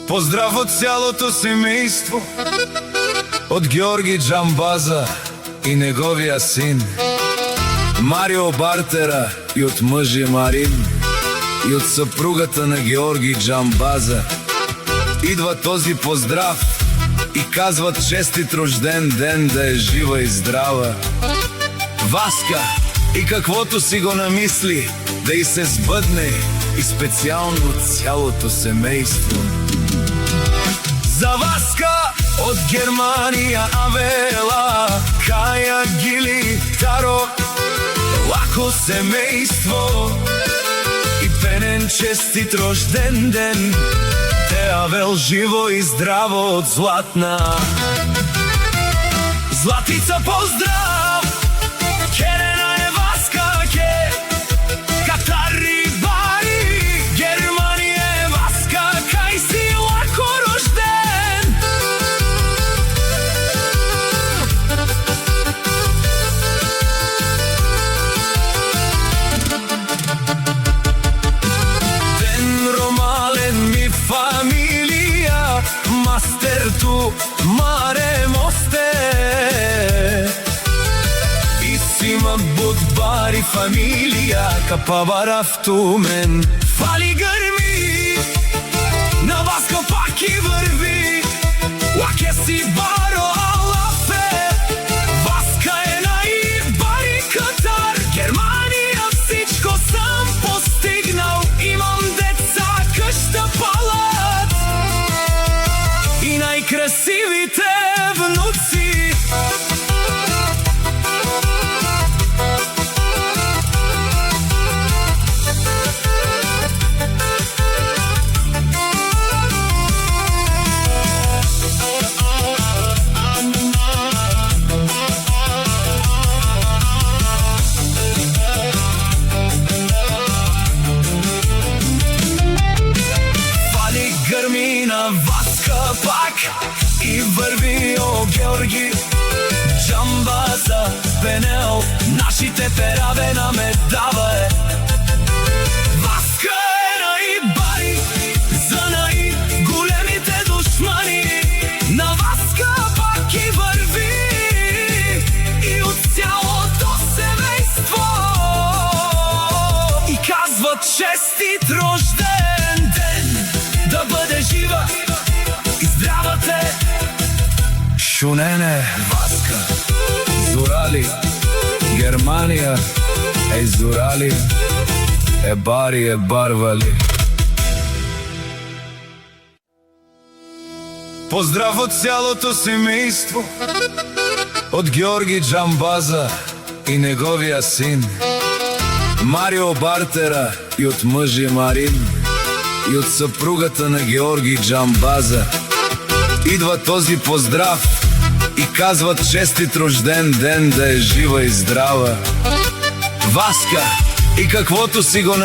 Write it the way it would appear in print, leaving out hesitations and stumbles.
Поздрав од цялото семејство, од Георги Джамбаза и неговија син, Марио Бартера и од мъжи Марин, и од съпругата на Георги Джамбаза. Идва този поздрав и казват честит рожден ден, да е жива и здрава. Васка и каквото си го намисли, да и се сбъдне, и специално цялото семейство. За Васка од Германија Авела, Каја, Гили, Таро, лако семејство и пенен честит рожден ден, те Авел живо и здраво од Златна. Златица поздрав, Керена е Васка, ке Катари бари, Германија е Васка, кај си лако рожден. Ден ромален ми фамилија, мастер ту маре мосте, има будбари фамилија, капаварав ту мен. Фали грми, на Васка пак и върви, лаке си баро алафе, Васка е наибари Катар, Германија всичко сам постигнал, имам деца, къща, палат и најкрасивите внуци. Гърми на Васка пак и върви о Георги Джамбаза, Пенел, нашите перавена ме дава. Васка е наибари за най-големите душмани, на Васка пак и върви и от цялото семейство и казват честит рожден ден, да бъде жива и здрава те. Шунене Васка, Зорали, Германија е Зорали, е бари е барвали. Поздрав од цялото семејство, од Георги Джамбаза и неговија син, Марио Бартера и од мъжи Марин, и от съпругата на Георги Джамбаза. Идва този поздрав и казват честит рожден ден, да е жива и здрава. Васка и каквото си го